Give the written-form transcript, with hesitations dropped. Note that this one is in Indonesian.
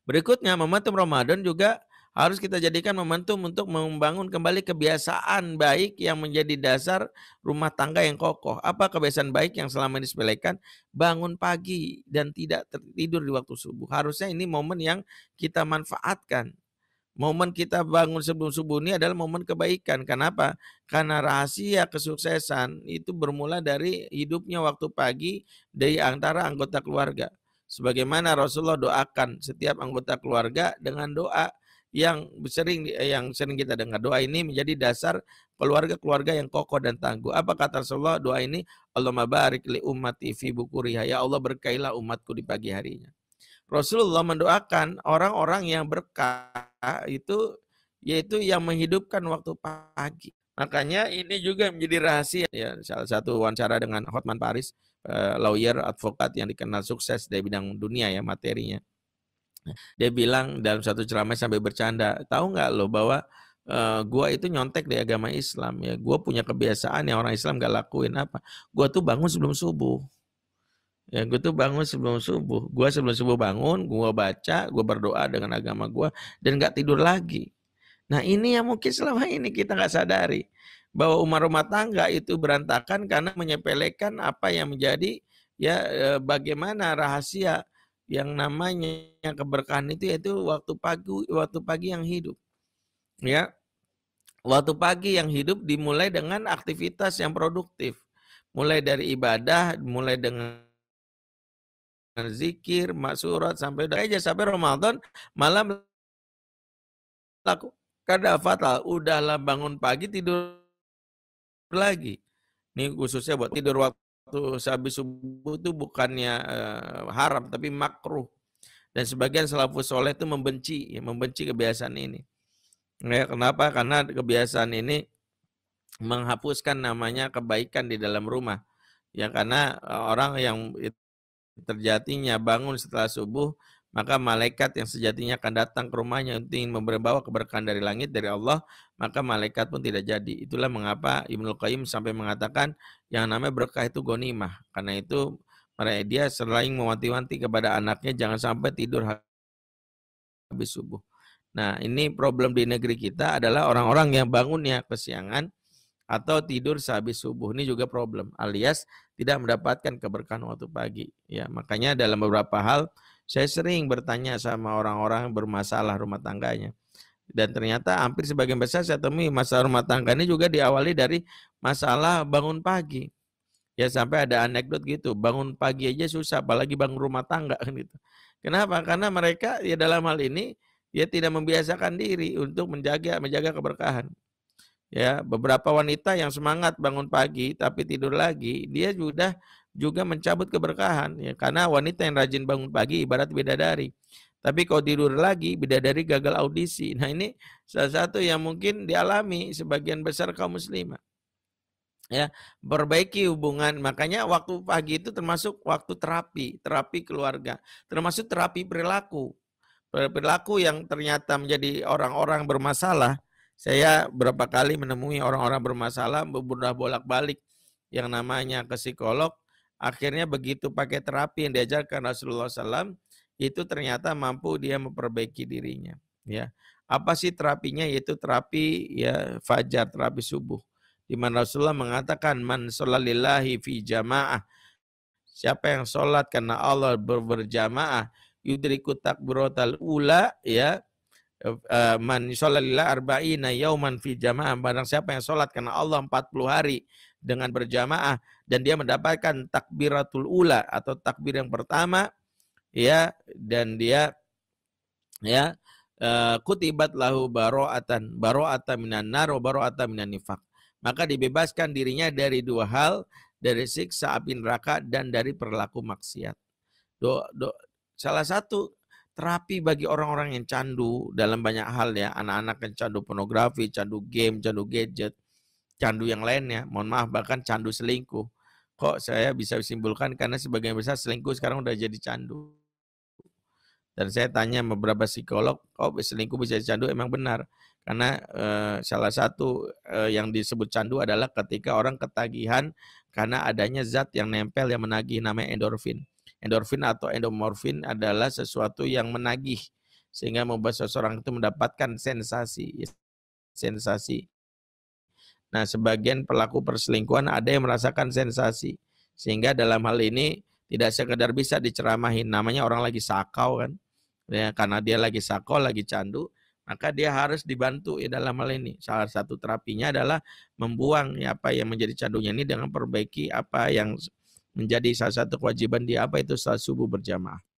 Berikutnya, momentum Ramadan juga harus kita jadikan momentum untuk membangun kembali kebiasaan baik yang menjadi dasar rumah tangga yang kokoh. Apa kebiasaan baik yang selama ini disepelekan? Bangun pagi dan tidak tertidur di waktu subuh. Harusnya ini momen yang kita manfaatkan. Momen kita bangun sebelum subuh ini adalah momen kebaikan. Kenapa? Karena rahasia kesuksesan itu bermula dari hidupnya waktu pagi dari antara anggota keluarga. Sebagaimana Rasulullah doakan setiap anggota keluarga dengan doa yang sering kita dengar. Doa ini menjadi dasar keluarga-keluarga yang kokoh dan tangguh. Apa kata Rasulullah doa ini? Allahumma barik li ummati fi bukuriha. Ya Allah berkailah umatku di pagi harinya. Rasulullah mendoakan orang-orang yang berkah itu yaitu yang menghidupkan waktu pagi. Makanya ini juga menjadi rahasia ya, salah satu wawancara dengan Hotman Paris, lawyer, advokat yang dikenal sukses dari bidang dunia ya materinya. Dia bilang dalam satu ceramah sampai bercanda, "Tahu nggak lo bahwa, gua itu nyontek di agama Islam ya, gua punya kebiasaan yang orang Islam nggak lakuin." Apa? Gua tuh bangun sebelum subuh. Ya, gue tuh bangun sebelum subuh. Gue sebelum subuh bangun, gue baca, gue berdoa dengan agama gue, dan nggak tidur lagi. Nah ini yang mungkin selama ini kita nggak sadari. Bahwa rumah tangga itu berantakan karena menyepelekan apa yang menjadi ya bagaimana rahasia yang namanya keberkahan itu yaitu waktu pagi yang hidup. Ya, waktu pagi yang hidup dimulai dengan aktivitas yang produktif. Mulai dari ibadah, mulai dengan zikir, maksurat sampai udah aja sampai Ramadan malam lakukan fatal, udahlah bangun pagi tidur lagi. Ini khususnya buat tidur waktu sehabis subuh itu bukannya haram tapi makruh. Dan sebagian salafus soleh itu membenci kebiasaan ini. Ya, kenapa? Karena kebiasaan ini menghapuskan namanya kebaikan di dalam rumah. Ya karena orang yang terjadinya bangun setelah subuh, maka malaikat yang sejatinya akan datang ke rumahnya untuk ingin membawa keberkahan dari langit, dari Allah, maka malaikat pun tidak jadi. Itulah mengapa Ibnu Qayyim sampai mengatakan yang namanya berkah itu ghanimah. Karena itu dia selain mewanti-wanti kepada anaknya jangan sampai tidur habis subuh. Nah, ini problem di negeri kita adalah orang-orang yang bangunnya kesiangan atau tidur sehabis subuh. Ini juga problem, alias tidak mendapatkan keberkahan waktu pagi. Ya, makanya dalam beberapa hal saya sering bertanya sama orang-orang bermasalah rumah tangganya. Dan ternyata hampir sebagian besar saya temui masalah rumah tangga ini juga diawali dari masalah bangun pagi. Ya sampai ada anekdot gitu, bangun pagi aja susah apalagi bangun rumah tangga kan gitu. Kenapa? Karena mereka ya dalam hal ini ya tidak membiasakan diri untuk menjaga keberkahan. Ya, beberapa wanita yang semangat bangun pagi tapi tidur lagi, dia juga mencabut keberkahan ya, karena wanita yang rajin bangun pagi ibarat bidadari. Tapi kalau tidur lagi, bidadari gagal audisi. Nah, ini salah satu yang mungkin dialami sebagian besar kaum muslimah. Ya, perbaiki hubungan. Makanya waktu pagi itu termasuk waktu terapi keluarga, termasuk terapi perilaku. Perilaku yang ternyata menjadi orang-orang bermasalah. Saya berapa kali menemui orang-orang bermasalah berudah bolak-balik yang namanya ke psikolog. Akhirnya begitu pakai terapi yang diajarkan Rasulullah SAW, itu ternyata mampu dia memperbaiki dirinya. Ya, apa sih terapinya? Yaitu terapi ya fajar, terapi subuh. Di mana Rasulullah mengatakan man sholalillahi fi jamaah. Siapa yang sholat karena Allah berjamaah yudriku takbiratal ula ya man sholalillah arba'ina yauman fi jamaah, barang siapa yang sholat karena Allah 40 hari dengan berjamaah dan dia mendapatkan takbiratul ula atau takbir yang pertama ya, dan dia ya kutibat lahu baro'atan minan nar wa baro'atan minan nifaq, maka dibebaskan dirinya dari dua hal, dari siksa api neraka dan dari perilaku maksiat. Salah satu terapi bagi orang-orang yang candu dalam banyak hal ya, anak-anak yang candu pornografi, candu game, candu gadget, candu yang lainnya, mohon maaf bahkan candu selingkuh. Kok saya bisa simpulkan karena sebagian besar selingkuh sekarang udah jadi candu. Dan saya tanya beberapa psikolog, kok selingkuh bisa jadi candu? Emang benar. Karena salah satu yang disebut candu adalah ketika orang ketagihan karena adanya zat yang nempel yang menagih namanya endorfin. Endorfin atau endomorfin adalah sesuatu yang menagih. sehingga membuat seseorang itu mendapatkan sensasi. Sensasi. Nah, sebagian pelaku perselingkuhan ada yang merasakan sensasi. Sehingga dalam hal ini tidak sekedar bisa diceramahin. Namanya orang lagi sakau kan. Ya, karena dia lagi sakau, lagi candu, maka dia harus dibantu ya dalam hal ini. Salah satu terapinya adalah membuang ya apa yang menjadi candunya ini dengan perbaiki apa yang menjadi salah satu kewajiban dia, apa itu salat subuh berjamaah.